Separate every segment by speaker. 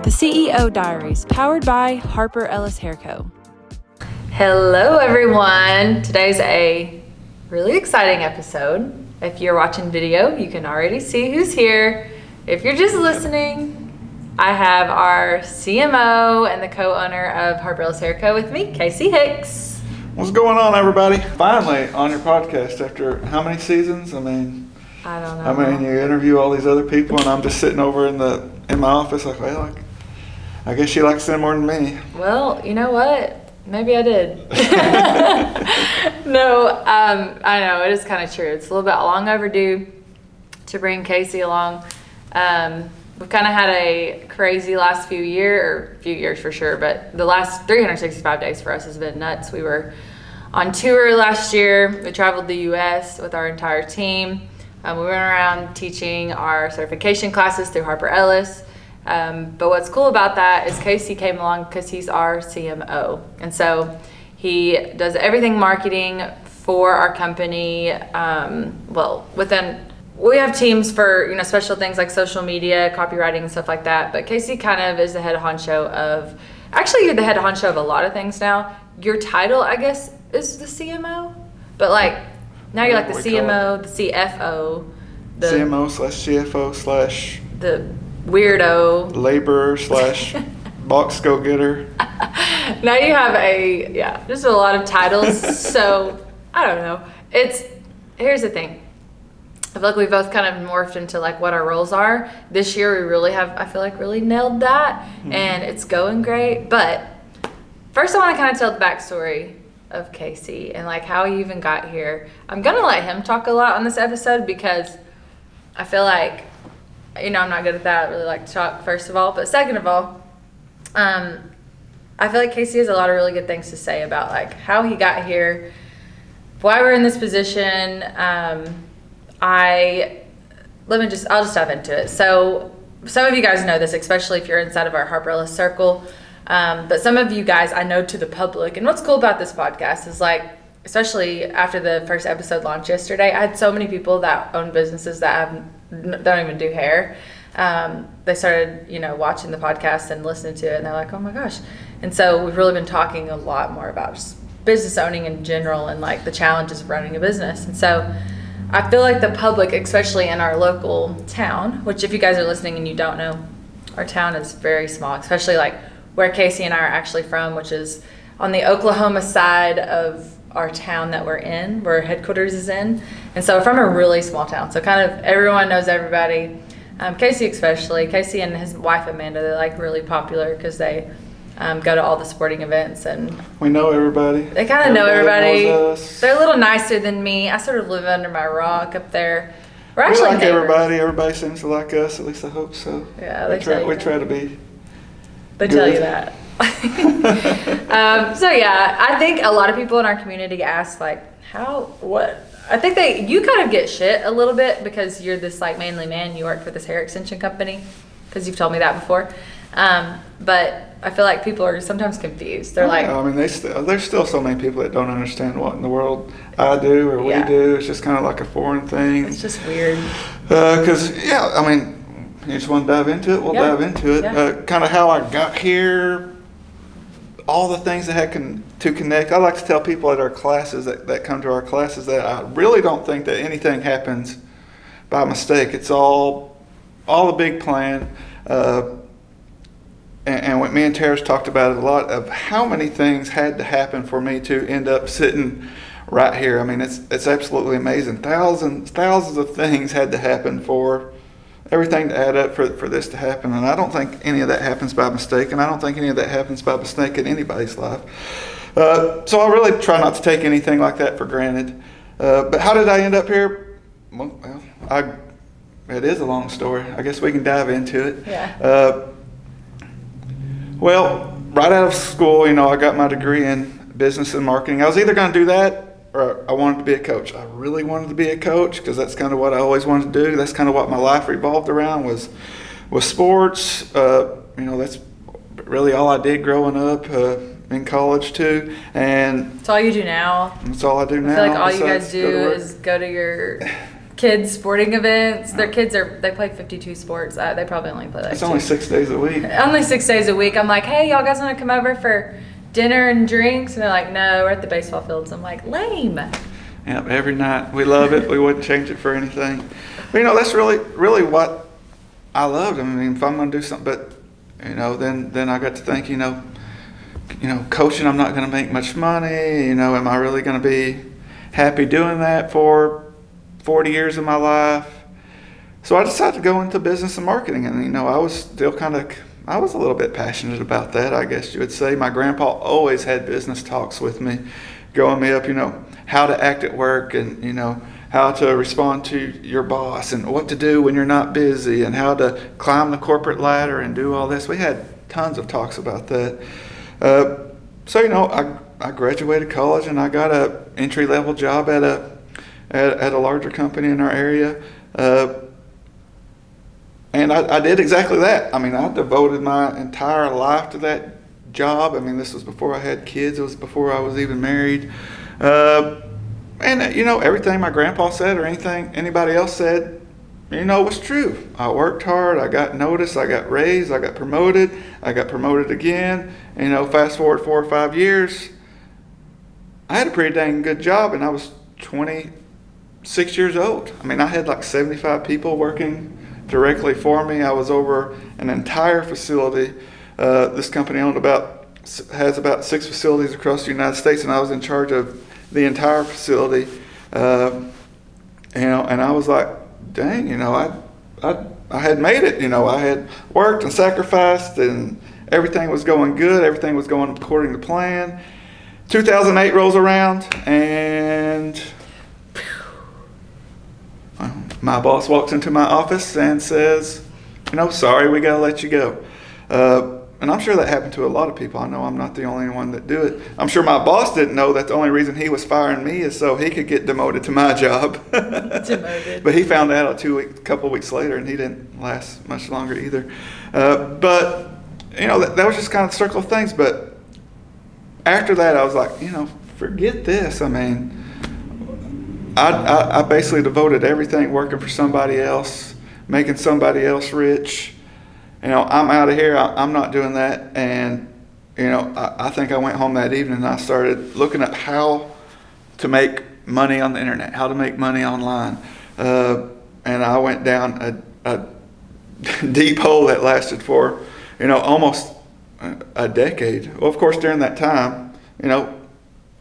Speaker 1: The CEO Diaries, powered by Harper Ellis Hair Co.
Speaker 2: Hello everyone. Today's a really exciting episode. If you're watching video, you can already see who's here. If you're just listening, I have our CMO and the co-owner of Harper Ellis Hair Co with me, Casey Hicks.
Speaker 3: What's going on, everybody? Finally on your podcast after how many seasons?
Speaker 2: I don't know.
Speaker 3: You interview all these other people, and I'm just sitting over in my office like, well, I guess you like sin more than me.
Speaker 2: Well, you know what? Maybe I did. No, I know, it is kind of true. It's a little bit long overdue to bring Casey along. We've kind of had a crazy last few years for sure, but the last 365 days for us has been nuts. We were on tour last year. We traveled the U.S. with our entire team. We went around teaching our certification classes through Harper Ellis. But what's cool about that is Casey came along because he's our CMO. And so he does everything marketing for our company. We have teams for, special things like social media, copywriting, and stuff like that. But Casey kind of is the head honcho of, actually you're the head honcho of a lot of things now. Your title, I guess, is the CMO. But now you're the CMO, the CFO. The
Speaker 3: CMO/CFO/
Speaker 2: the weirdo.
Speaker 3: Laborer / box go-getter.
Speaker 2: Now you have just a lot of titles. So, I don't know. Here's the thing. I feel like we both kind of morphed into what our roles are. This year we really have, I feel like, really nailed that, and it's going great. But first I want to kind of tell the backstory of Casey and how he even got here. I'm going to let him talk a lot on this episode because I feel like, I'm not good at that. I really like to talk, first of all. But second of all, I feel like Casey has a lot of really good things to say about how he got here, why we're in this position. I'll just dive into it. So some of you guys know this, especially if you're inside of our Harper Ellis circle. But some of you guys I know to the public. And what's cool about this podcast is especially after the first episode launched yesterday, I had so many people that own businesses that don't even do hair. They started, watching the podcast and listening to it, and they're like, oh my gosh. And so we've really been talking a lot more about just business owning in general and the challenges of running a business. And so I feel like the public, especially in our local town, which if you guys are listening and you don't know, our town is very small, especially where Casey and I are actually from, which is on the Oklahoma side of our town that we're in, where headquarters is in. And so we're from a really small town. So kind of everyone knows everybody. Casey especially. Casey and his wife Amanda, they're really popular because they go to all the sporting events, and
Speaker 3: we know everybody.
Speaker 2: They kind of know everybody.
Speaker 3: Knows us.
Speaker 2: They're a little nicer than me. I sort of live under my rock up there. We're actually
Speaker 3: we like
Speaker 2: neighbors.
Speaker 3: Everybody. Everybody seems to like us. At least I hope so.
Speaker 2: Yeah,
Speaker 3: we try to be.
Speaker 2: They
Speaker 3: good.
Speaker 2: tell you that. I think a lot of people in our community ask what. I think you kind of get shit a little bit because you're this manly man. You work for this hair extension company, because you've told me that before. But I feel like people are sometimes confused. They're
Speaker 3: there's still so many people that don't understand what in the world I do or we do. It's just kind of a foreign thing.
Speaker 2: It's just weird.
Speaker 3: Because, you just want to dive into it? We'll dive into it.
Speaker 2: Yeah.
Speaker 3: Kind of how I got here, all the things that had to connect. I like to tell people at our classes that come to our classes that I really don't think that anything happens by mistake. It's all a big plan. And what me and Tara's talked about it a lot, of how many things had to happen for me to end up sitting right here. It's absolutely amazing. Thousands of things had to happen for everything to add up for this to happen. And I don't think any of that happens by mistake, and I don't think any of that happens by mistake in anybody's life. So I really try not to take anything like that for granted. But how did I end up here? Well, it is a long story. I guess we can dive into it.
Speaker 2: Yeah.
Speaker 3: Well, right out of school, I got my degree in business and marketing. I was either going to do that or I wanted to be a coach. I really wanted to be a coach because that's kind of what I always wanted to do. That's kind of what my life revolved around was sports. That's really all I did growing up, in college too. And
Speaker 2: that's all you do now?
Speaker 3: That's all I do now.
Speaker 2: I feel like all you guys do is go to your kids' sporting events. Their kids they play 52 sports. They probably only play like
Speaker 3: It's only 6 days a week.
Speaker 2: Only 6 days a week. I'm like, hey, y'all guys want to come over for dinner and drinks? And they're like, no, we're at the baseball fields. I'm like, lame.
Speaker 3: Yep, every night. We love it. We wouldn't change it for anything. But, that's really what I loved. I mean, if I'm going to do something, but, then I got to think, coaching, I'm not going to make much money. Am I really going to be happy doing that for 40 years of my life? So I decided to go into business and marketing. And, I was still I was a little bit passionate about that, I guess you would say. My grandpa always had business talks with me, growing me up, how to act at work and, how to respond to your boss and what to do when you're not busy and how to climb the corporate ladder and do all this. We had tons of talks about that. So, I graduated college and I got a entry-level job at a larger company in our area. And I did exactly that. I mean, I devoted my entire life to that job. I mean, this was before I had kids. It was before I was even married. And, everything my grandpa said or anything anybody else said, was true. I worked hard. I got noticed. I got raised. I got promoted. I got promoted again. Fast forward 4 or 5 years, I had a pretty dang good job, and I was 26 years old. I mean, I had like 75 people working directly for me. I was over an entire facility. This company has about 6 facilities across the United States, and I was in charge of the entire facility. And I was like, dang, I had made it. I had worked and sacrificed, and everything was going good. Everything was going according to plan. 2008 rolls around, and my boss walks into my office and says, sorry, we got to let you go. And I'm sure that happened to a lot of people. I know I'm not the only one that do it. I'm sure my boss didn't know that the only reason he was firing me is so he could get demoted to my job.
Speaker 2: Demoted.
Speaker 3: But he found out a couple of weeks later, and he didn't last much longer either. But, that was just kind of the circle of things. But after that, I was like, forget this. I mean, I basically devoted everything working for somebody else, making somebody else rich. I'm out of here. I'm not doing that. And, I think I went home that evening and I started looking at how to make money on the internet, how to make money online. And I went down a deep hole that lasted for, almost a decade. Well, of course, during that time,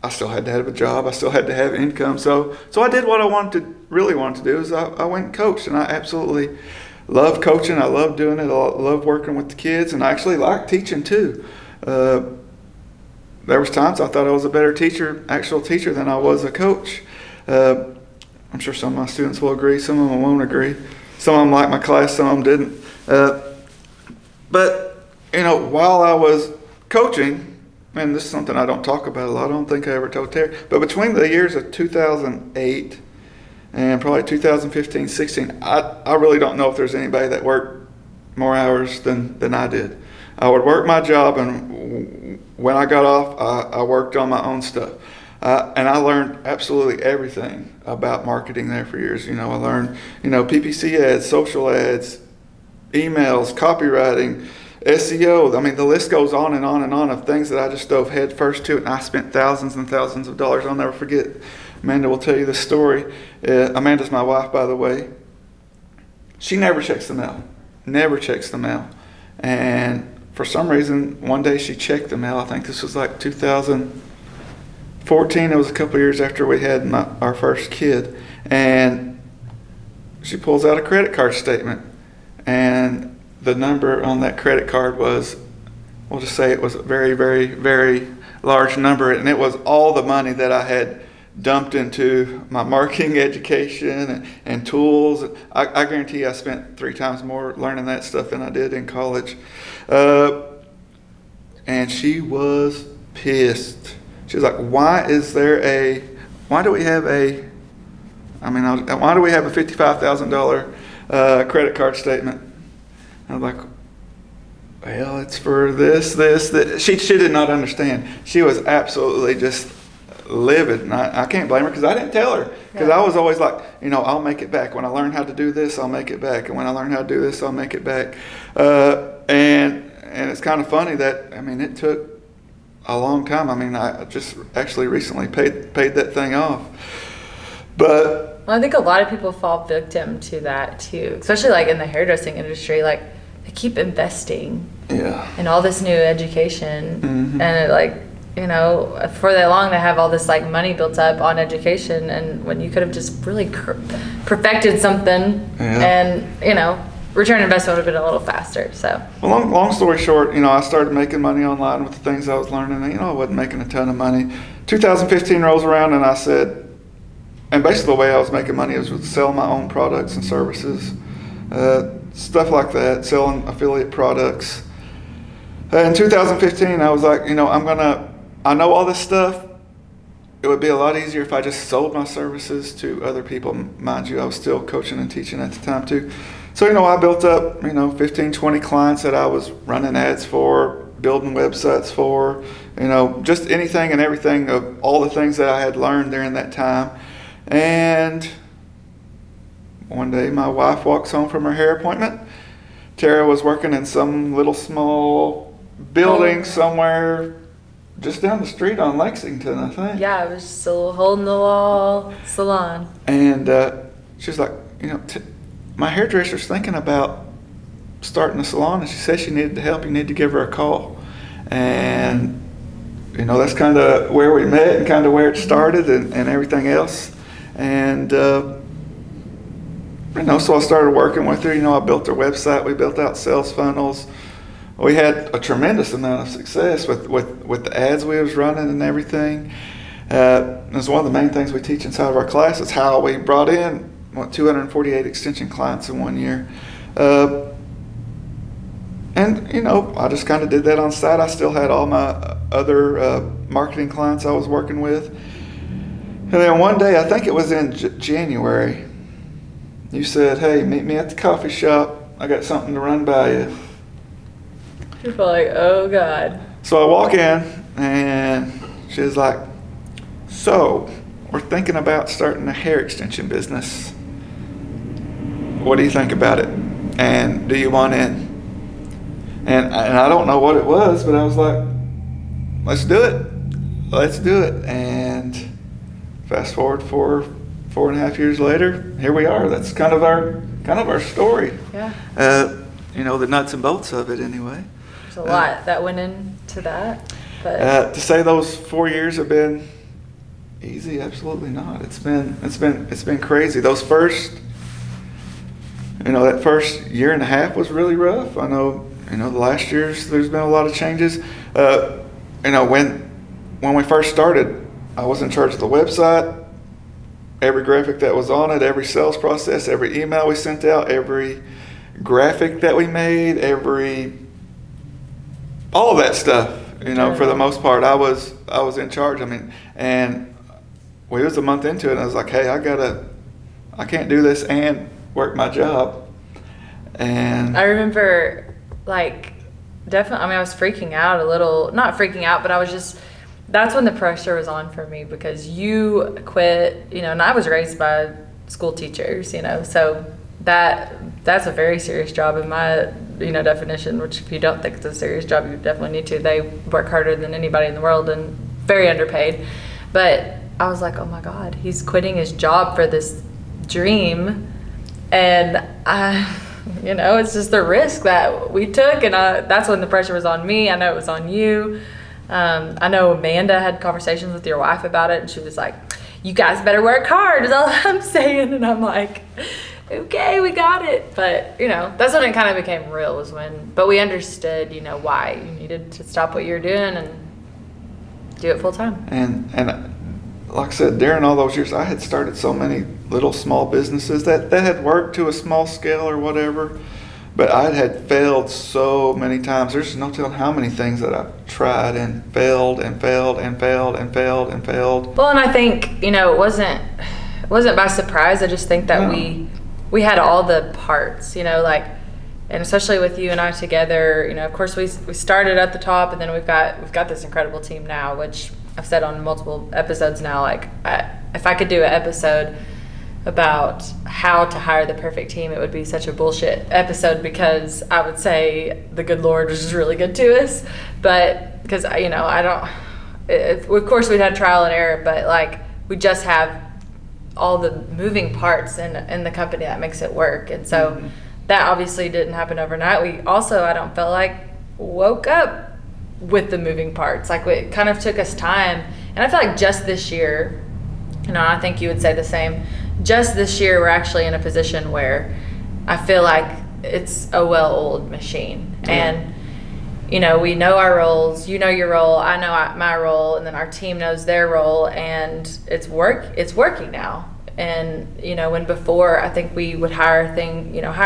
Speaker 3: I still had to have a job. I still had to have income. So I did what I really wanted to do is I went and coached, and I absolutely love coaching. I love doing it. I love working with the kids, and I actually like teaching too. There was times I thought I was a better actual teacher than I was a coach. I'm sure some of my students will agree. Some of them won't agree. Some of them liked my class. Some of them didn't. But while I was coaching, and this is something I don't talk about a lot. I don't think I ever told Terry. But between the years of 2008 and probably 2015, 16, I really don't know if there's anybody that worked more hours than I did. I would work my job, and when I got off, I worked on my own stuff. And I learned absolutely everything about marketing there for years. I learned, PPC ads, social ads, emails, copywriting, SEO. I mean, the list goes on and on and on of things that I just dove head first to, and I spent thousands and thousands of dollars. I'll never forget. Amanda will tell you this story. Amanda's my wife, by the way. She never checks the mail. Never checks the mail. And for some reason, one day she checked the mail. I think this was like 2014. It was a couple of years after we had our first kid. And she pulls out a credit card statement. And the number on that credit card was, we'll just say it was a very, very, very large number. And it was all the money that I had dumped into my marketing education and tools. I guarantee you I spent 3 times more learning that stuff than I did in college. And she was pissed. She was like, why do we have a $55,000 credit card statement? I'm like, well, it's for this. She did not understand. She was absolutely just livid, and I can't blame her because I didn't tell her, because I was always like, I'll make it back. When I learn how to do this, I'll make it back, and when I learn how to do this, I'll make it back. And it's kind of funny that, it took a long time. I just actually recently paid that thing off. But
Speaker 2: I think a lot of people fall victim to that too, especially like in the hairdressing industry. Like they keep investing in all this new education, and it for that long they have all this like money built up on education, and when you could have just really perfected something, and return on investment would have been a little faster. So,
Speaker 3: well, long story short, I started making money online with the things I was learning. I wasn't making a ton of money. 2015 rolls around, and I said, and basically the way I was making money was with selling my own products and services, stuff like that, selling affiliate products. In 2015, I was like, I know all this stuff. It would be a lot easier if I just sold my services to other people. Mind you, I was still coaching and teaching at the time too. So, I built up, 15, 20 clients that I was running ads for, building websites for, just anything and everything of all the things that I had learned during that time. And one day my wife walks home from her hair appointment. Tara was working in some little small building somewhere just down the street on Lexington, I think.
Speaker 2: Yeah, it was still holding the wall salon.
Speaker 3: And she was like, my hairdresser's thinking about starting a salon, and she said she needed help. You need to give her a call. And that's kind of where we met and kind of where it started and everything else. And so I started working with her. I built her website. We built out sales funnels. We had a tremendous amount of success with the ads we was running and everything. It's one of the main things we teach inside of our class is how we brought in 248 extension clients in 1 year. And, I just kind of did that on the side. I still had all my other marketing clients I was working with. And then one day, I think it was in January, you said, hey, meet me at the coffee shop. I got something to run by you.
Speaker 2: People are like, oh, God.
Speaker 3: So I walk in, and she's like, so we're thinking about starting a hair extension business. What do you think about it? And do you want in? And I don't know what it was, but I was like, let's do it. Let's do it. And fast forward 4.5 years later, here we are. That's kind of our story.
Speaker 2: Yeah.
Speaker 3: The nuts and bolts of it anyway.
Speaker 2: There's a lot that went into that. But
Speaker 3: to say those 4 years have been easy, absolutely not. It's been crazy. Those first, that first year and a half was really rough. I know, the last years there's been a lot of changes. When we first started, I was in charge of the website, every graphic that was on it, every sales process, every email we sent out, every graphic that we made, all of that stuff. For the most part, I was in charge. And we was a month into it, and I was like, hey, I can't do this and work my job. And
Speaker 2: I remember, definitely, I was freaking out a little, not freaking out, but I was just, that's when the pressure was on for me, because you quit, and I was raised by school teachers, so that's a very serious job in my, definition, which if you don't think it's a serious job, you definitely need to. They work harder than anybody in the world and very underpaid. But I was like, oh my God, he's quitting his job for this dream. And it's just the risk that we took. And that's when the pressure was on me. I know it was on you. I know Amanda had conversations with your wife about it, and she was like, you guys better work hard is all I'm saying. And I'm like, okay, we got it. But, that's when it kind of became real, but we understood, why you needed to stop what you were doing and do it full time.
Speaker 3: And like I said, during all those years, I had started so many little small businesses that had worked to a small scale or whatever, but I had failed so many times. There's no telling how many things that I've tried and failed and failed and failed and failed and failed.
Speaker 2: Well, and I think, it wasn't by surprise. I just think that we had all the parts, and especially with you and I together, of course we started at the top, and then we've got this incredible team now, which I've said on multiple episodes now, like if I could do an episode about how to hire the perfect team, it would be such a bullshit episode, because I would say the good Lord was just really good to us. But because, I don't, of course we'd had trial and error, but like we just have all the moving parts in the company that makes it work. And so that obviously didn't happen overnight. We also, I don't feel like, woke up with the moving parts. Like it kind of took us time. And I feel like just this year, I think you would say the same, just this year we're actually in a position where I feel like it's a well-oiled machine. And we know our roles. You know your role, I know my role, and then our team knows their role, and it's working now. And when before I think we would hire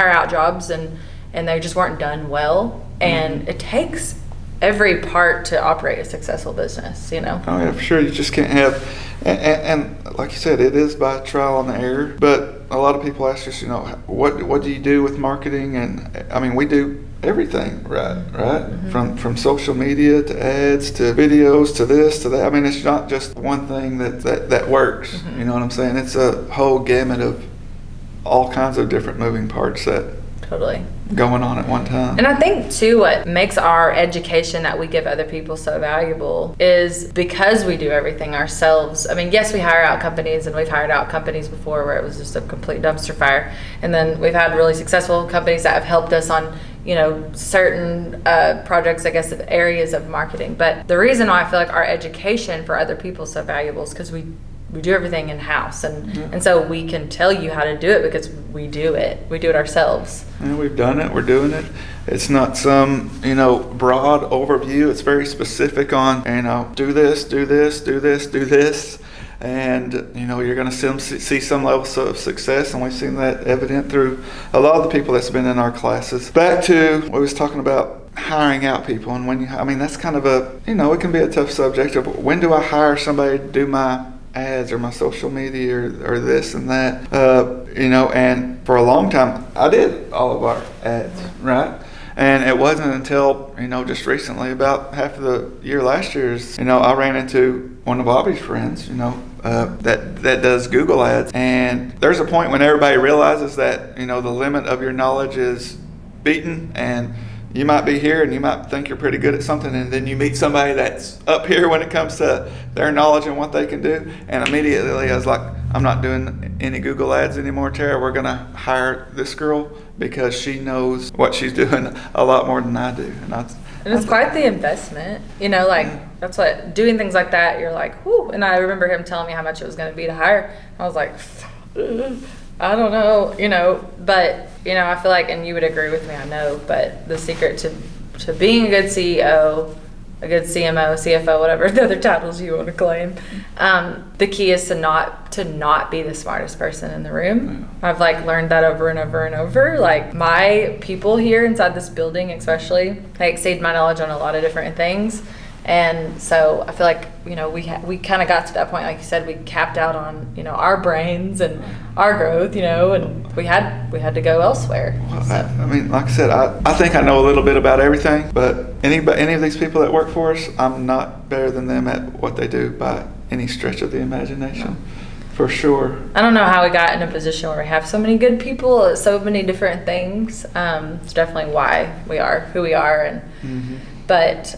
Speaker 2: out jobs and they just weren't done well. And it takes every part to operate a successful business,
Speaker 3: Oh yeah, for sure. You just can't have, and like you said, it is by trial and error. But a lot of people ask us, what do you do with marketing? And I mean, we do everything, right? From social media to ads to videos to this to that. I mean, it's not just one thing that works. You know what I'm saying? It's a whole gamut of all kinds of different moving parts that
Speaker 2: totally
Speaker 3: going on at one time.
Speaker 2: And I think too, what makes our education that we give other people so valuable is because we do everything ourselves. I mean, yes, we hire out companies, and we've hired out companies before where it was just a complete dumpster fire. And then we've had really successful companies that have helped us on certain projects, I guess, of areas of marketing. But the reason why I feel like our education for other people is so valuable is because we do everything in-house, and so we can tell you how to do it because we do it ourselves.
Speaker 3: And we've done it, we're doing it. It's not some broad overview. It's very specific on do this, do this, do this, do this, and you're going to see some levels of success. And we've seen that evident through a lot of the people that's been in our classes. Back to what we was talking about, hiring out people. And that's kind of it can be a tough subject of when do I hire somebody to do my ads or my social media or this and that, and for a long time I did all of our ads, right? And it wasn't until just recently, about half of the year last year, I ran into one of Bobby's friends, that does Google ads, and there's a point when everybody realizes that the limit of your knowledge is beaten, and you might be here and you might think you're pretty good at something, and then you meet somebody that's up here when it comes to their knowledge and what they can do. And immediately I was like, I'm not doing any Google ads anymore, Tara. We're going to hire this girl because she knows what she's doing a lot more than I do. And
Speaker 2: it's quite the investment, that's what, doing things like that, you're like, whoo. And I remember him telling me how much it was going to be to hire. I was like, I don't know, but I feel like, and you would agree with me, I know, but the secret to being a good CEO, a good CMO, CFO, whatever the other titles you want to claim, the key is to not be the smartest person in the room. I've learned that over and over and over. My people here inside this building, especially, they exceed my knowledge on a lot of different things. And so I feel like, we kind of got to that point, like you said, we capped out on, our brains and our growth, and we had to go elsewhere.
Speaker 3: Well, like I said, I think I know a little bit about everything, but any of these people that work for us, I'm not better than them at what they do by any stretch of the imagination. For sure.
Speaker 2: I don't know how we got in a position where we have so many good people at so many different things. It's definitely why we are who we are. And But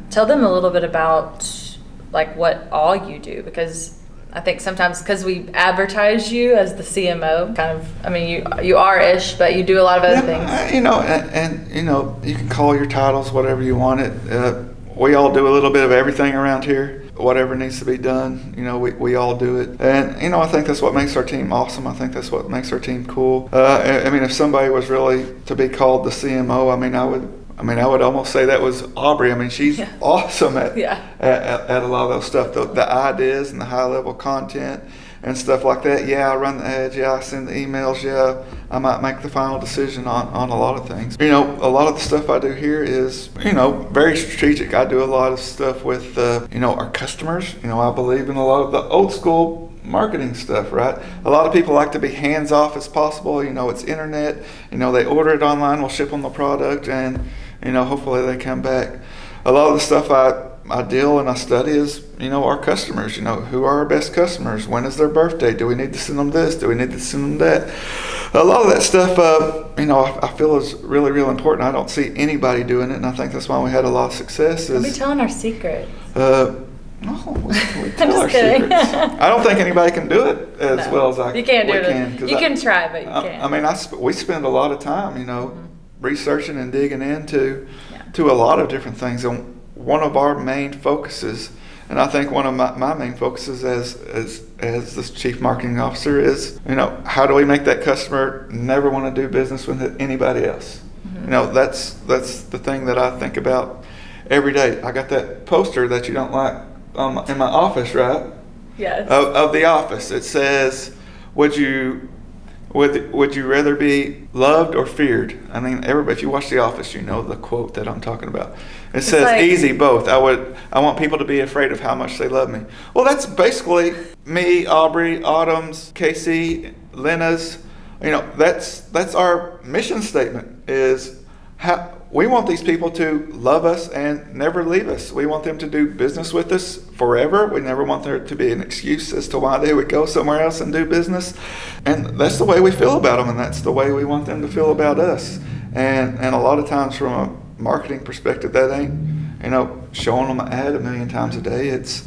Speaker 2: tell them a little bit about what all you do, because I think sometimes because we advertise you as the CMO, kind of, you are-ish, but you do a lot of other things.
Speaker 3: And you can call your titles whatever you want it. We all do a little bit of everything around here. Whatever needs to be done, we all do it. And, I think that's what makes our team awesome. I think that's what makes our team cool. If somebody was really to be called the CMO, I would almost say that was Aubrey. She's awesome at a lot of those stuff, the ideas and the high level content and stuff like that. I run the ads. I send the emails. I might make the final decision on a lot of things. A lot of the stuff I do here is, very strategic. I do a lot of stuff with, our customers. I believe in a lot of the old school marketing stuff, right? A lot of people like to be hands off as possible. It's internet. They order it online. We'll ship them the product, and hopefully they come back. A lot of the stuff I deal and I study is, our customers, who are our best customers? When is their birthday? Do we need to send them this? Do we need to send them that? A lot of that stuff, I feel is really, really important. I don't see anybody doing it, and I think that's why we had a lot of success.
Speaker 2: Don't be telling our secrets.
Speaker 3: No, we tell our secrets. I don't think anybody can do it as well as I can.
Speaker 2: You can't do it. You can try, but you can't.
Speaker 3: I mean, we spend a lot of time, researching and digging into to a lot of different things. And one of our main focuses, and I think one of my main focuses as the chief marketing officer is, how do we make that customer never want to do business with anybody else? That's the thing that I think about every day. I got that poster that you don't like in my office, right?
Speaker 2: Yes.
Speaker 3: Of the office. It says, would you rather be loved or feared? I mean, everybody, if you watch The Office, you know the quote that I'm talking about. It says, easy, both. I want people to be afraid of how much they love me. Well, that's basically me, Aubrey, Autumn's, Casey, Lena's. That's our mission statement is how we want these people to love us and never leave us. We want them to do business with us forever. We never want there to be an excuse as to why they would go somewhere else and do business. And that's the way we feel about them, and that's the way we want them to feel about us. And a lot of times from a marketing perspective, that ain't, showing them an ad 1,000,000 times a day. It's,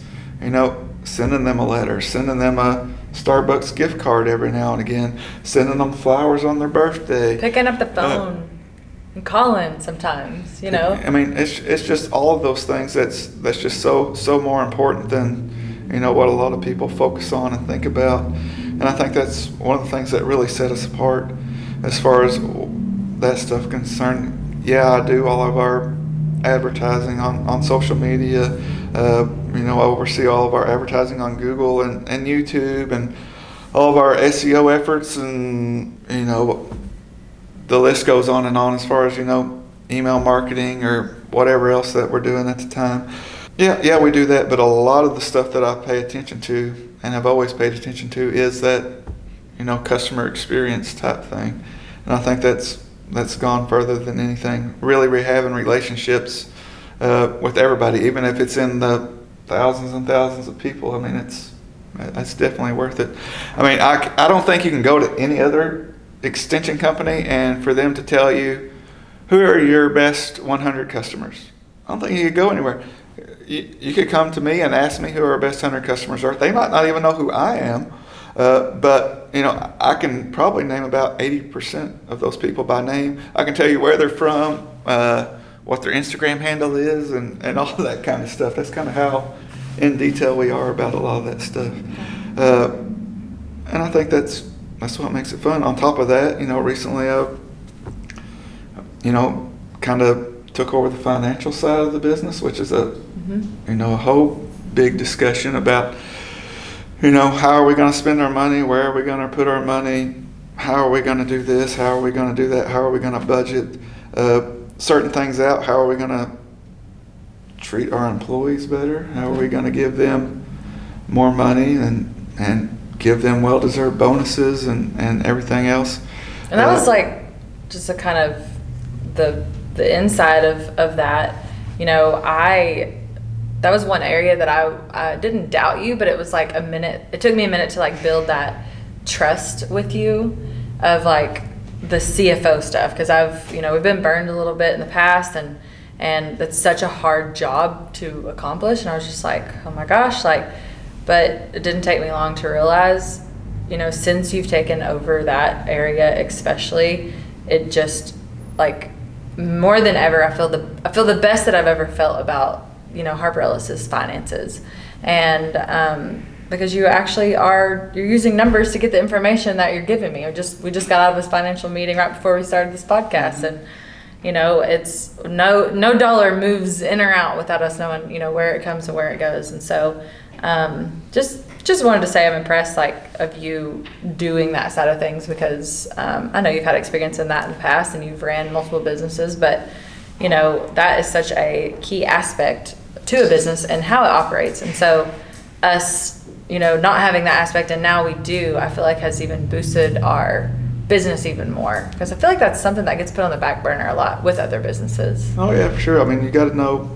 Speaker 3: sending them a letter, sending them a Starbucks gift card every now and again, sending them flowers on their birthday.
Speaker 2: Picking up the phone. And calling sometimes,
Speaker 3: I mean, it's just all of those things that's just so more important than, what a lot of people focus on and think about. And I think that's one of the things that really set us apart as far as that stuff concerned. Yeah, I do all of our advertising on social media. I oversee all of our advertising on Google and YouTube and all of our SEO efforts, and, the list goes on and on as far as, email marketing or whatever else that we're doing at the time. Yeah, we do that, but a lot of the stuff that I pay attention to and have always paid attention to is that, customer experience type thing. And I think that's gone further than anything. Really rehabbing relationships with everybody, even if it's in the thousands and thousands of people. I mean, it's definitely worth it. I mean, I don't think you can go to any other extension company and for them to tell you who are your best 100 customers. I don't think you could go anywhere. You could come to me and ask me who our best 100 customers are. They might not even know who I am, but I can probably name about 80% of those people by name. I can tell you where they're from, what their Instagram handle is, and all of that kind of stuff. That's kind of how in detail we are about a lot of that stuff. And I think that's what makes it fun. On top of that, recently I, kind of took over the financial side of the business, which is a whole big discussion about, how are we going to spend our money? Where are we going to put our money? How are we going to do this? How are we going to do that? How are we going to budget certain things out? How are we going to treat our employees better? How are we going to give them more money and give them well-deserved bonuses and everything else?
Speaker 2: And that was just a kind of the inside of that. That was one area that I didn't doubt you, but it was like it took me a minute to build that trust with you of the CFO stuff, because we've been burned a little bit in the past, and that's such a hard job to accomplish. And I was just like, oh my gosh, but it didn't take me long to realize, since you've taken over that area, especially, it just more than ever, I feel the best that I've ever felt about, Harper Ellis's finances. And because you actually you're using numbers to get the information that you're giving me. We just got out of this financial meeting right before we started this podcast, and it's no dollar moves in or out without us knowing where it comes and where it goes. And so just wanted to say I'm impressed of you doing that side of things, because I know you've had experience in that in the past and you've ran multiple businesses, but that is such a key aspect to a business and how it operates. And so us not having that aspect, and now we do, I feel has even boosted our business even more, because I feel that's something that gets put on the back burner a lot with other businesses.
Speaker 3: Oh yeah, for sure. I mean, you got to know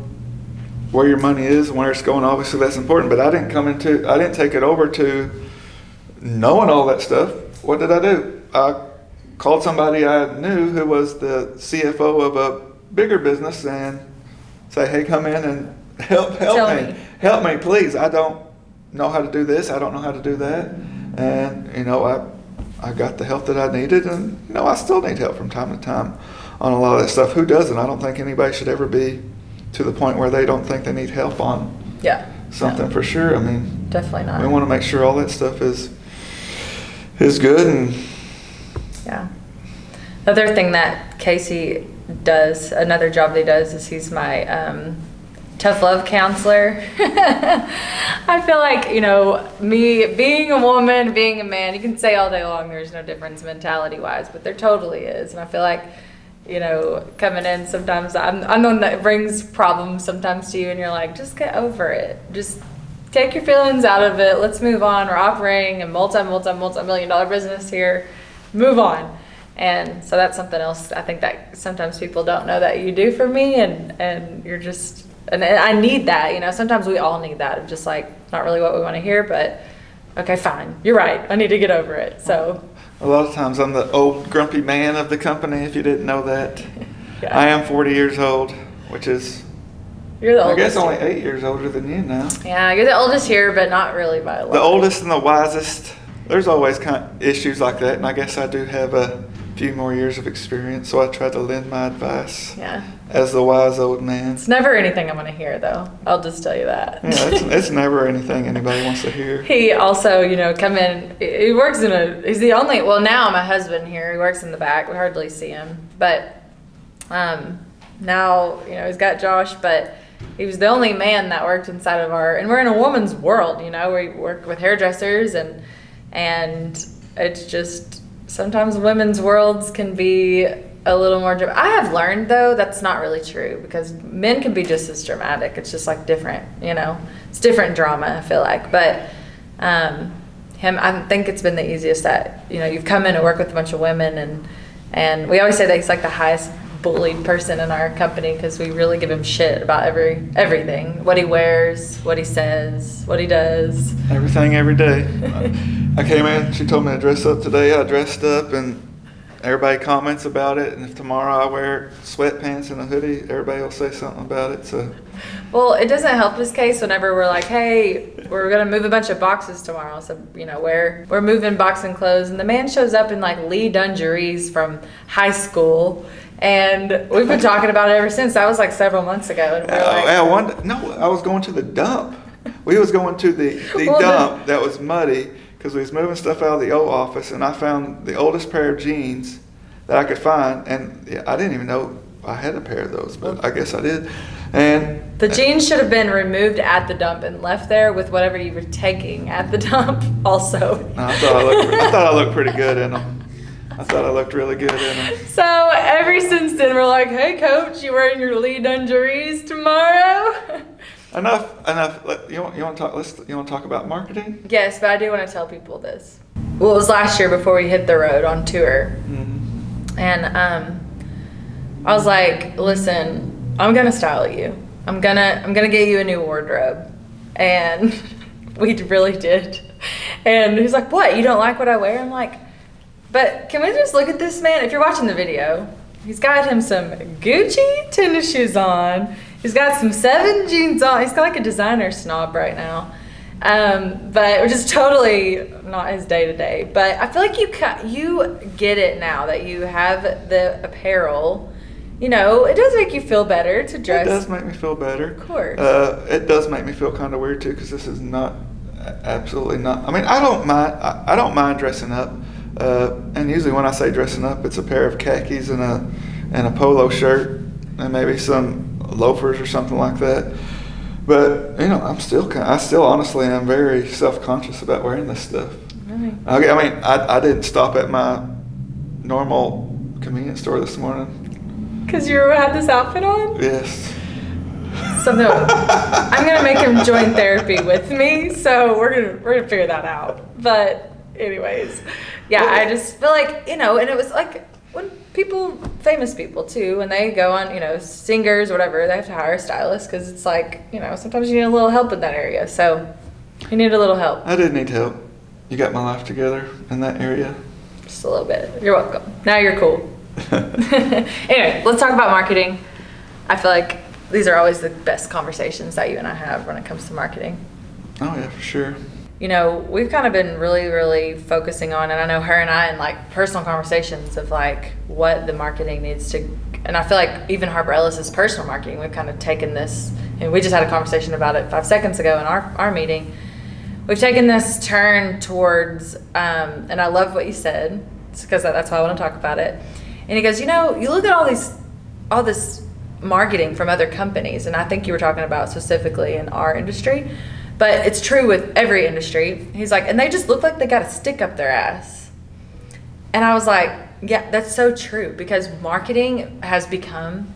Speaker 3: where your money is and where it's going, obviously that's important. But I didn't take it over to knowing all that stuff. What did I do? I called somebody I knew who was the CFO of a bigger business and say, hey, come in and help me. Help me, please. I don't know how to do this. I don't know how to do that. And, I got the help that I needed, and, I still need help from time to time on a lot of that stuff. Who doesn't? I don't think anybody should ever be to the point where they don't think they need help on something for sure. I mean,
Speaker 2: definitely not.
Speaker 3: We want to make sure all that stuff is good. And
Speaker 2: another thing that Casey does, another job that he does, is he's my tough love counselor. I feel like, me being a woman, being a man, you can say all day long there's no difference mentality wise, but there totally is. And I feel like, coming in sometimes I'm the one that brings problems sometimes to you, and you're like, just get over it. Just take your feelings out of it. Let's move on. We're operating a multi-million-dollar business here. Move on. And so that's something else I think that sometimes people don't know that you do for me, and you're just, and I need that, sometimes we all need that, of just like, not really what we want to hear, but okay, fine, you're right, I need to get over it. So
Speaker 3: a lot of times I'm the old grumpy man of the company, if you didn't know that. I am 40 years old, which is,
Speaker 2: you're the oldest,
Speaker 3: I guess, only 8 years older than you now.
Speaker 2: Yeah, you're the oldest here, but not really by a lot.
Speaker 3: The oldest and the wisest. There's always kind of issues like that, and I guess I do have a few more years of experience, so I try to lend my advice as the wise old man.
Speaker 2: It's never anything I want to hear, though. I'll just tell you that.
Speaker 3: Yeah, it's never anything anybody wants to hear.
Speaker 2: He also, come in, he works he's the only, well, now my husband here, he works in the back. We hardly see him. But now, he's got Josh, but he was the only man that worked inside of and we're in a woman's world, we work with hairdressers, and it's just, sometimes women's worlds can be a little more dramatic. I have learned, though, that's not really true, because men can be just as dramatic. It's just like different, it's different drama, I feel like. But him, I think it's been the easiest that, you've come in and work with a bunch of women, and we always say that he's like the highest bullied person in our company, because we really give him shit about everything, what he wears, what he says, what he does,
Speaker 3: everything, every day. I came in, she told me to dress up today. I dressed up, and everybody comments about it, and if tomorrow I wear sweatpants and a hoodie, everybody will say something about it. So,
Speaker 2: well, it doesn't help this case whenever we're like, hey, we're gonna move a bunch of boxes tomorrow, so we're moving boxing clothes, and the man shows up in like Lee dungarees from high school. And we've been talking about it ever since. That was like several months ago. And
Speaker 3: I was going to the dump. We was going to the dump that was muddy, because we was moving stuff out of the old office, and I found the oldest pair of jeans that I could find, and I didn't even know I had a pair of those, but I guess I did. And
Speaker 2: the jeans should have been removed at the dump and left there with whatever you were taking at the dump also.
Speaker 3: No, I thought I looked pretty good in them. I thought I looked really good in them.
Speaker 2: So ever since then, we're like, hey, Coach, you wearing your Lee dungarees tomorrow?
Speaker 3: Enough. You want to talk about marketing?
Speaker 2: Yes, but I do want to tell people this. Well, it was last year before we hit the road on tour. Mm-hmm. And I was like, listen, I'm gonna style you. I'm gonna get you a new wardrobe. And we really did. And he's like, what? You don't like what I wear? I'm like, but can we just look at this man? If you're watching the video, he's got him some Gucci tennis shoes on. He's got some 7 jeans on. He's got like a designer snob right now. But which is totally not his day to day. But I feel like you get it now that you have the apparel. It does make you feel better to dress.
Speaker 3: It does make me feel better.
Speaker 2: Of course.
Speaker 3: It does make me feel kind of weird too, because this is not, absolutely not. I mean, I don't mind dressing up. And usually when I say dressing up, it's a pair of khakis and a polo shirt and maybe some loafers or something like that. But I still honestly am very self-conscious about wearing this stuff.
Speaker 2: Really?
Speaker 3: I mean, I didn't stop at my normal convenience store this morning.
Speaker 2: Because you had this outfit on?
Speaker 3: Yes.
Speaker 2: So no, I'm gonna make him join therapy with me. So we're gonna figure that out. But anyways, yeah, I just feel like and it was like when people, famous people too, when they go on, singers, whatever, they have to hire a stylist because it's like, sometimes you need a little help in that area. So you need a little help.
Speaker 3: I did need help. You got my life together in that area?
Speaker 2: Just a little bit. You're welcome. Now you're cool. Anyway, let's talk about marketing. I feel like these are always the best conversations that you and I have when it comes to marketing.
Speaker 3: Oh yeah, for sure.
Speaker 2: We've kind of been really, really focusing on, and I know her and I in like personal conversations of like what the marketing needs to, and I feel like even Harper Ellis's personal marketing, we've kind of taken this, and we just had a conversation about it 5 seconds ago in our meeting. We've taken this turn towards, and I love what you said, because that's why I want to talk about it. And he goes, you look at all this marketing from other companies, and I think you were talking about specifically in our industry, but it's true with every industry. He's like, and they just look like they got a stick up their ass. And I was like, yeah, that's so true, because marketing has become,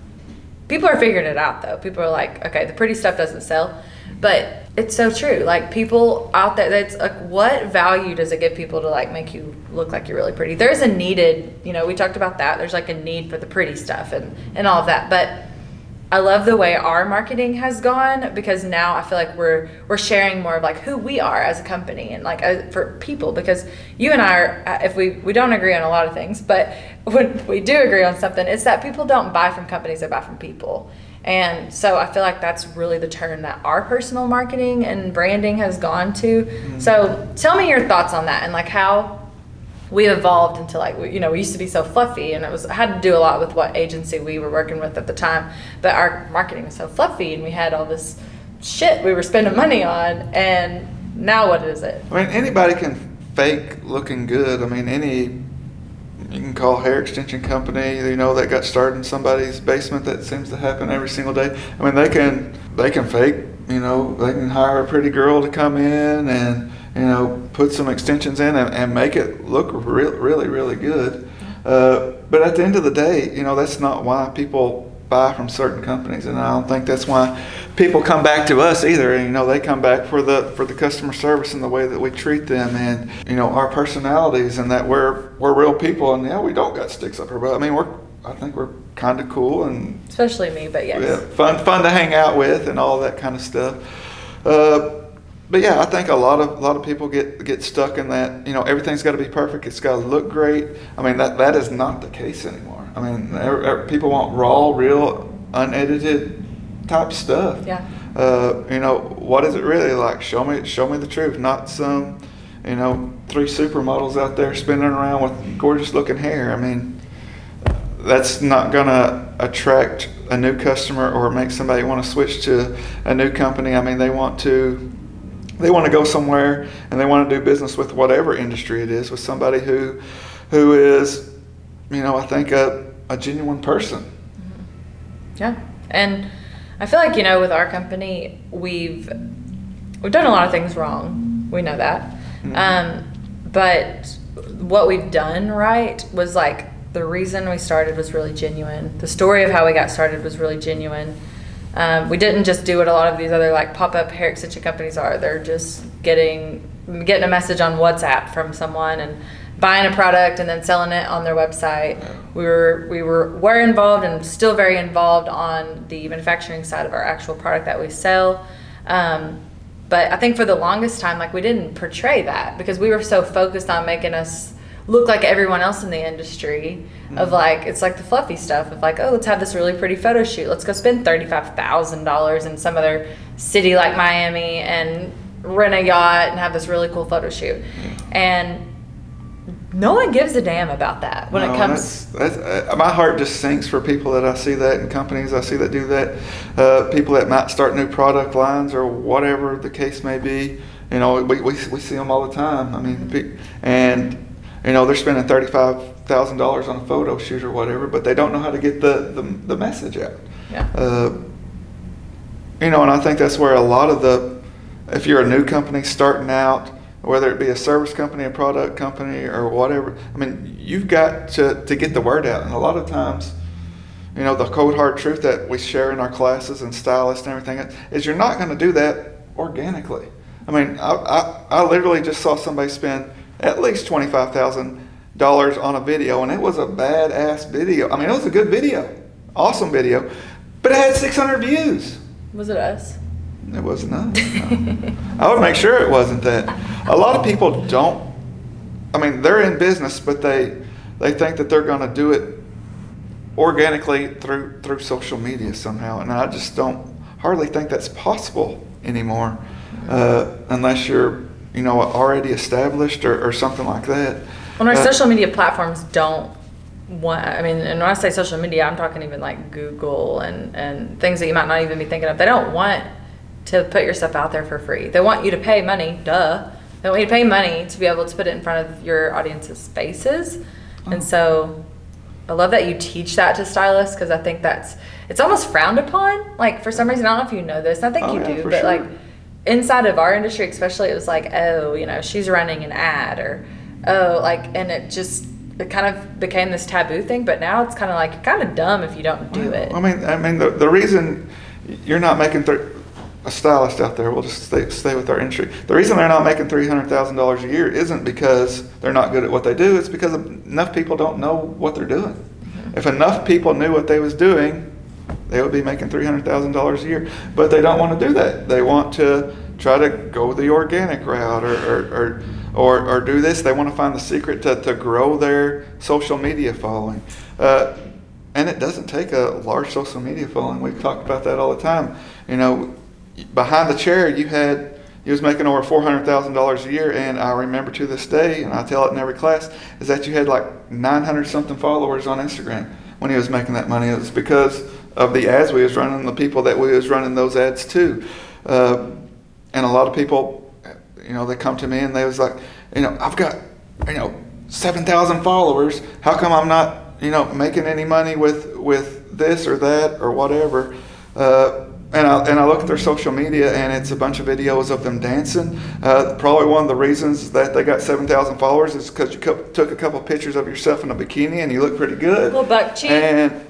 Speaker 2: people are figuring it out though. People are like, okay, the pretty stuff doesn't sell, but it's so true. Like people out there, that's like, what value does it give people to like make you look like you're really pretty? There's a needed, we talked about that. There's like a need for the pretty stuff and all of that. But I love the way our marketing has gone, because now I feel like we're sharing more of like who we are as a company and like for people, because you and I are, if we don't agree on a lot of things, but when we do agree on something, it's that people don't buy from companies, they buy from people. And so I feel like that's really the turn that our personal marketing and branding has gone to. Mm-hmm. So tell me your thoughts on that and like how we evolved into like, we used to be so fluffy, and it had to do a lot with what agency we were working with at the time. But our marketing was so fluffy, and we had all this shit we were spending money on. And now what is it?
Speaker 3: I mean, anybody can fake looking good. I mean, you can call hair extension company, that got started in somebody's basement. That seems to happen every single day. I mean, they can fake, they can hire a pretty girl to come in and, put some extensions in and make it look really, really good. But at the end of the day, that's not why people buy from certain companies, and I don't think that's why people come back to us either. And, they come back for the customer service and the way that we treat them, and our personalities, and that we're real people. And yeah, we don't got sticks up our butt. I mean, I think we're kind of cool, and
Speaker 2: especially me, but yes,
Speaker 3: yeah, fun to hang out with and all that kind of stuff. But yeah, I think a lot of people get stuck in that. Everything's got to be perfect. It's got to look great. I mean, that is not the case anymore. I mean, people want raw, real, unedited type stuff.
Speaker 2: Yeah.
Speaker 3: What is it really like? Show me the truth, not some, 3 supermodels out there spinning around with gorgeous looking hair. I mean, that's not gonna attract a new customer or make somebody want to switch to a new company. I mean, they want to go somewhere, and they want to do business with whatever industry it is, with somebody who is, I think a genuine person.
Speaker 2: Yeah. And I feel like, with our company, we've done a lot of things wrong. We know that. Mm-hmm. But what we've done right was like, the reason we started was really genuine. The story of how we got started was really genuine. We didn't just do what a lot of these other like pop-up hair extension companies are. They're just getting a message on WhatsApp from someone and buying a product and then selling it on their website. We were involved and still very involved on the manufacturing side of our actual product that we sell. But I think for the longest time, like, we didn't portray that because we were so focused on making us look like everyone else in the industry. Of like, it's like the fluffy stuff of like, oh, let's have this really pretty photo shoot. Let's go spend $35,000 in some other city like Miami and rent a yacht and have this really cool photo shoot. And no one gives a damn about that when it comes. That's
Speaker 3: my heart just sinks for people that I see that in companies I see that do that. People that might start new product lines or whatever the case may be. We see them all the time. I mean, and they're spending $35,000 on a photo shoot or whatever, but they don't know how to get the message out.
Speaker 2: Yeah.
Speaker 3: And I think that's where a lot of if you're a new company starting out, whether it be a service company, a product company, or whatever, I mean, you've got to get the word out. And a lot of times, the cold hard truth that we share in our classes and stylists and everything is you're not going to do that organically. I mean, I literally just saw somebody spend at least $25,000 on a video, and it was a badass video. I mean, it was a good video, awesome video, but it had 600 views.
Speaker 2: Was it us?
Speaker 3: It wasn't us. No. I would make sure it wasn't that. A lot of people don't. I mean, they're in business, but they think that they're going to do it organically through social media somehow, and I just don't hardly think that's possible anymore, unless you're already established or something like that.
Speaker 2: When our social media platforms don't want, I mean, and when I say social media, I'm talking even like Google and things that you might not even be thinking of. They don't want to put your stuff out there for free. They want you to pay money, duh. They want you to pay money to be able to put it in front of your audience's faces. And so I love that you teach that to stylists, because I think it's almost frowned upon. Like, for some reason, I don't know if you know this, I think you do, but sure. Like inside of our industry especially, it was like, oh, she's running an ad, or and it kind of became this taboo thing. But now it's kind of like, you're kind of dumb if you don't do it.
Speaker 3: I mean the reason you're not making a stylist out there, we'll just stay with our industry. The reason they're not making $300,000 a year isn't because they're not good at what they do. It's because enough people don't know what they're doing. Mm-hmm. If enough people knew what they was doing, they would be making $300,000 a year. But they don't want to do that. They want to try to go the organic route or do this. They want to find the secret to grow their social media following. And it doesn't take a large social media following. We've talked about that all the time. Behind the chair, you was making over $400,000 a year, and I remember to this day, and I tell it in every class, is that you had like 900 something followers on Instagram when he was making that money. It was because of the ads we was running, the people that we was running those ads to, and a lot of people, they come to me and they was like, I've got 7,000 followers. How come I'm not making any money with this or that or whatever? And I look at their social media, and it's a bunch of videos of them dancing. Probably one of the reasons that they got 7,000 followers is because you took a couple pictures of yourself in a bikini and you look pretty good.
Speaker 2: A little buck cheek.
Speaker 3: And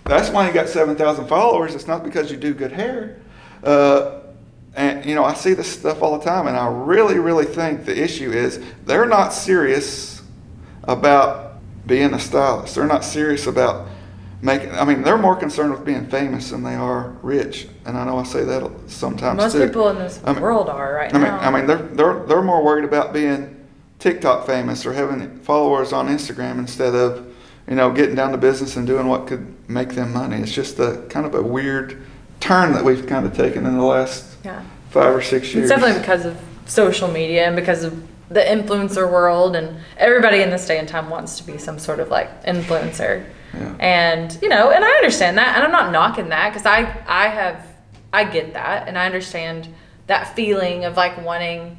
Speaker 3: that's why you got 7,000 followers. It's not because you do good hair. And I see this stuff all the time, and I really, really think the issue is they're not serious about being a stylist. They're not serious about they're more concerned with being famous than they are rich, and I know I say that sometimes
Speaker 2: most
Speaker 3: too.
Speaker 2: Most people in this world are right now.
Speaker 3: They're more worried about being TikTok famous or having followers on Instagram instead of getting down to business and doing what could make them money. It's just a kind of a weird turn that we've kind of taken in the last 5 or 6 years.
Speaker 2: It's definitely because of social media and because of the influencer world, and everybody in this day and time wants to be some sort of like influencer. Yeah. And and I understand that, and I'm not knocking that, because I get that, and I understand that feeling of like wanting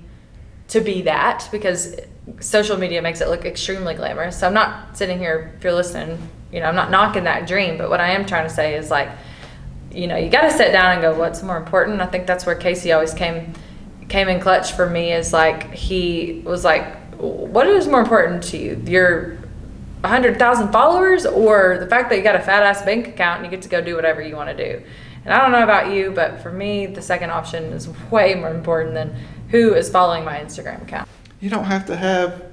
Speaker 2: to be that, because social media makes it look extremely glamorous. So I'm not sitting here, if you're listening, I'm not knocking that dream, but what I am trying to say is like, you got to sit down and go, what's more important? I think that's where Casey always came in clutch for me, is like, he was like, what is more important to you? Your 100,000 followers, or the fact that you got a fat ass bank account and you get to go do whatever you want to do? And I don't know about you, but for me, the second option is way more important than who is following my Instagram account.
Speaker 3: You don't have to have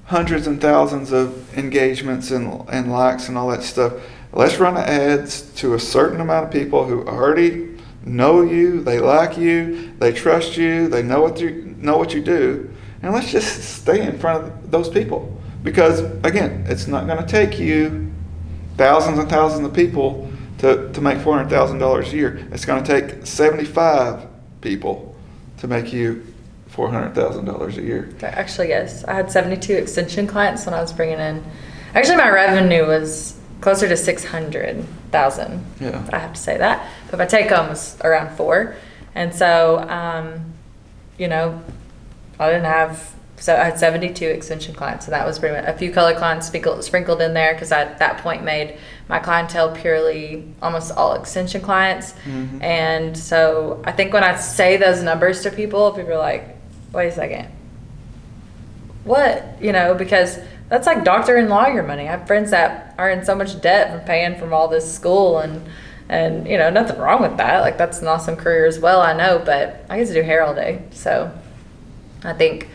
Speaker 3: hundreds and thousands of engagements and likes and all that stuff. Let's run ads to a certain amount of people who already know you, they like you, they trust you, they know what you do, and let's just stay in front of those people. Because, again, it's not going to take you thousands and thousands of people to make $400,000 a year. It's going to take 75 people to make you $400,000 a year.
Speaker 2: Actually, yes. I had 72 extension clients when I was bringing in. Actually, my revenue was closer to 600,000.
Speaker 3: Yeah.
Speaker 2: I have to say that. But my take home was around 4. And so, I didn't have. So I had 72 extension clients, and that was pretty much a few color clients sprinkled in there, because I at that point made my clientele purely almost all extension clients. Mm-hmm. And so I think when I say those numbers to people are like, wait a second, what? Because that's like doctor and lawyer money. I have friends that are in so much debt from paying from all this school, and nothing wrong with that. Like, that's an awesome career as well, I know, but I get to do hair all day. So I think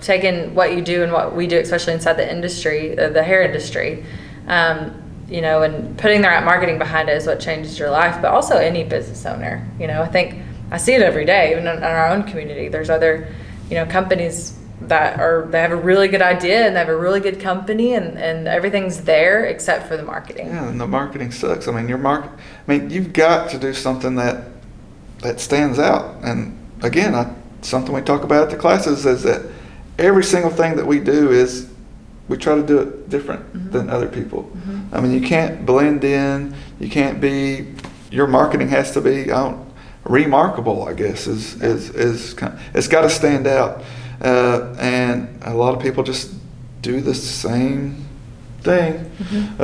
Speaker 2: taking what you do and what we do, especially inside the industry, the hair industry, and putting the right marketing behind it is what changes your life, but also any business owner. I think I see it every day, even in our own community. There's other, companies they have a really good idea and they have a really good company and everything's there except for the marketing.
Speaker 3: Yeah, and the marketing sucks. I mean, you've got to do something that stands out. And again, something we talk about at the classes is that every single thing that we do is we try to do it different than other people. Mm-hmm. I mean, you can't blend in. You can't be. Your marketing has to be remarkable. I guess is kind of, it's got to stand out. And a lot of people just do the same thing. Mm-hmm.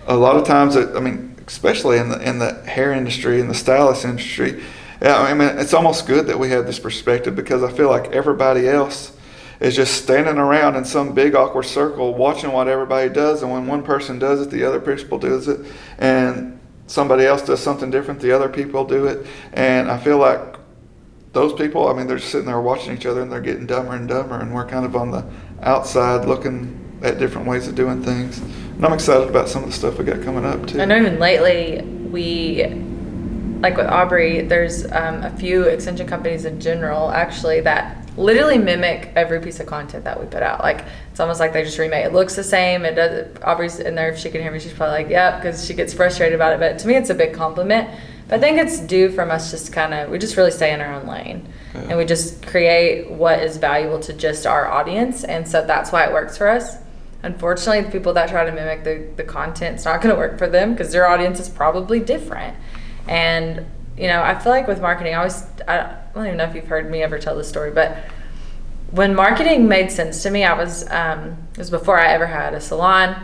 Speaker 3: A lot of times, especially in the hair industry and the stylist industry, it's almost good that we have this perspective, because I feel like everybody else is just standing around in some big awkward circle watching what everybody does, and when one person does it, the other people does it, and somebody else does something different, the other people do it, and I feel like those people, they're just sitting there watching each other and they're getting dumber and dumber, and we're kind of on the outside looking at different ways of doing things. And I'm excited about some of the stuff we got coming up too.
Speaker 2: I know even lately like with Aubrey, there's a few extension companies in general actually that literally mimic every piece of content that we put out. Like, it's almost like they just remake. It looks the same. It does. Aubrey's in there. If she can hear me, she's probably like, yep, because she gets frustrated about it. But to me, it's a big compliment. But I think it's due from us we just really stay in our own lane. Yeah. And we just create what is valuable to just our audience. And so that's why it works for us. Unfortunately, the people that try to mimic the content, it's not going to work for them because their audience is probably different. And, I feel like with marketing, I don't even know if you've heard me ever tell this story, but when marketing made sense to me, it was before I ever had a salon.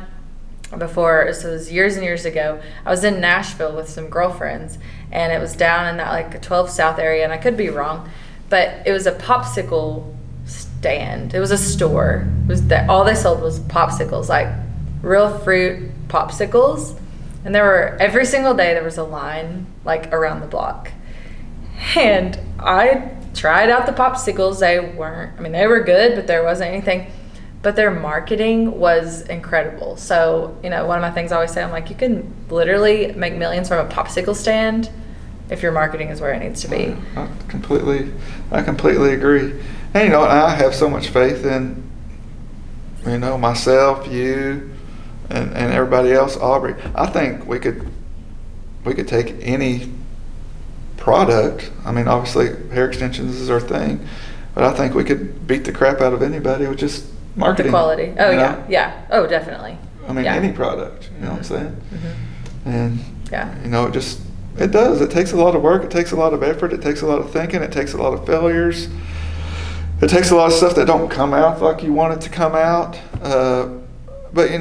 Speaker 2: So it was years and years ago. I was in Nashville with some girlfriends, and it was down in that like 12 South area, and I could be wrong, but it was a popsicle stand. It was a store. All they sold was popsicles, like real fruit popsicles. And every single day there was a line like around the block. And I tried out the popsicles. They were good, but there wasn't anything. But their marketing was incredible. So, one of my things I always say, I'm like, you can literally make millions from a popsicle stand if your marketing is where it needs to be.
Speaker 3: I completely agree. And, I have so much faith in, myself, you, and everybody else, Aubrey. I think we could take any product. Obviously hair extensions is our thing, but I think we could beat the crap out of anybody with just marketing.
Speaker 2: The quality. Oh yeah. Oh, definitely.
Speaker 3: Any product. You know what I'm saying? Mm-hmm. And
Speaker 2: yeah,
Speaker 3: it does. It takes a lot of work. It takes a lot of effort. It takes a lot of thinking. It takes a lot of failures. It takes a lot of stuff that don't come out like you want it to come out. But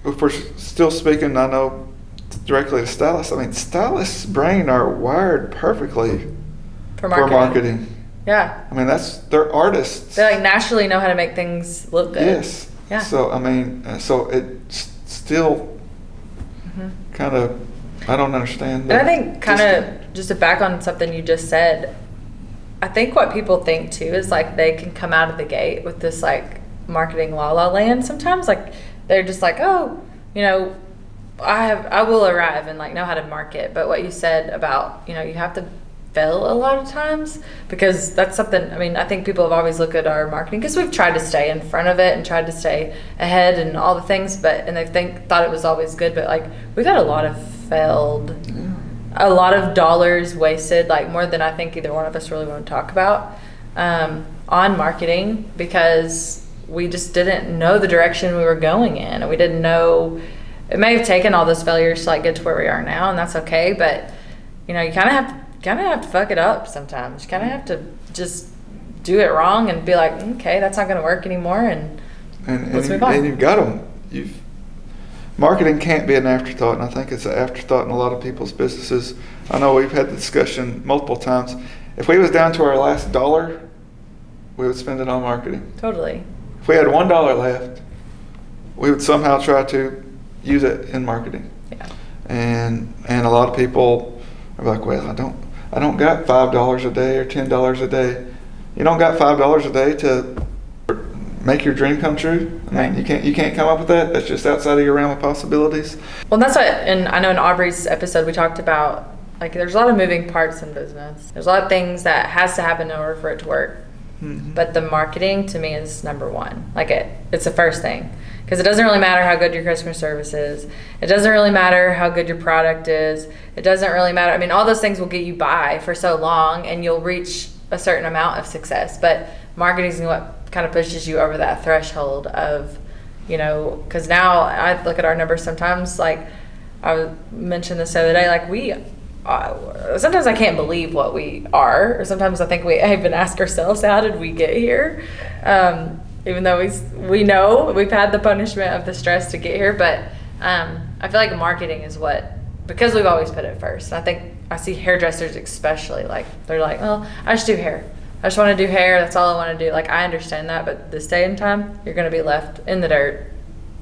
Speaker 3: if we're still speaking, I know, directly to stylists, stylists' brain are wired perfectly for marketing.
Speaker 2: Yeah.
Speaker 3: They're artists.
Speaker 2: They naturally know how to make things look good.
Speaker 3: Yes.
Speaker 2: Yeah.
Speaker 3: So so it still kind of, I don't understand.
Speaker 2: And I think kind of just to back on something you just said, I think what people think too is like they can come out of the gate with this like marketing la la land sometimes. Like they're just like, oh, I will arrive and like know how to market. But what you said about, you have to fail a lot of times, because that's something, I think people have always looked at our marketing because we've tried to stay in front of it and tried to stay ahead and all the things, and they thought it was always good, but like we've had a lot of failed, a lot of dollars wasted, like more than I think either one of us really want to talk about, on marketing, because we just didn't know the direction we were going in, and we didn't know. It may have taken all those failures to like get to where we are now, and that's okay. But you kind of have to fuck it up sometimes. You kind of have to just do it wrong and be like, okay, that's not going to work anymore, and let's move on.
Speaker 3: And you've got them. Marketing can't be an afterthought, and I think it's an afterthought in a lot of people's businesses. I know we've had the discussion multiple times. If we was down to our last dollar, we would spend it on marketing.
Speaker 2: Totally.
Speaker 3: If we had $1 left, we would somehow try to use it in marketing.
Speaker 2: Yeah.
Speaker 3: And a lot of people are like, well, I don't got $5 a day or $10 a day. you don't got $5 a day to make your dream come true. I mean, you can't come up with that. That's just outside of your realm of possibilities.
Speaker 2: Well, that's what, and I know in Aubrey's episode we talked about, like, there's a lot of moving parts in business. There's a lot of things that has to happen in order for it to work. Mm-hmm. But the marketing to me is number one. Like, it's the first thing. Because it doesn't really matter how good your customer service is. It doesn't really matter how good your product is. It doesn't really matter. I mean, all those things will get you by for so long, and you'll reach a certain amount of success. But marketing is what kind of pushes you over that threshold of, because now I look at our numbers sometimes, like I mentioned this the other day, like sometimes I can't believe what we are, or sometimes I think we even ask ourselves, how did we get here? Even though we know we've had the punishment of the stress to get here, but I feel like marketing is because we've always put it first. I think I see hairdressers especially, like they're like, well, I just do hair. I just want to do hair. That's all I want to do. Like, I understand that, but this day and time, you're going to be left in the dirt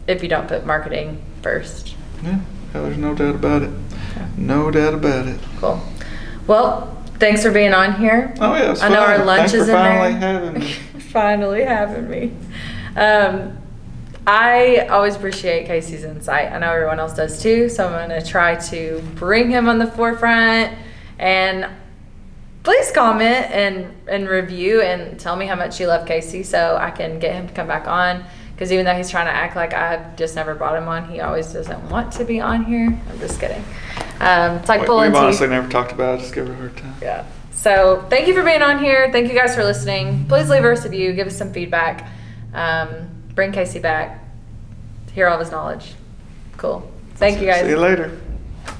Speaker 2: if you don't put marketing first.
Speaker 3: Yeah, there's no doubt about it. Yeah. No doubt about it.
Speaker 2: Cool. Well, thanks for being on here.
Speaker 3: Oh, yeah, it's
Speaker 2: I know our lunch is in there.
Speaker 3: Finally having me.
Speaker 2: Finally having me. I always appreciate Casey's insight. I know everyone else does too, so I'm going to try to bring him on the forefront. And please comment and review and tell me how much you love Casey so I can get him to come back on. Because even though he's trying to act like I've just never brought him on, he always doesn't want to be on here. I'm just kidding. It's like pulling teeth.
Speaker 3: We've honestly never talked about it. Just give her a hard time.
Speaker 2: Yeah. So thank you for being on here. Thank you guys for listening. Please leave us a review. Give us some feedback. Bring Casey back. Hear all of his knowledge. Cool. Thank you guys.
Speaker 3: See you later.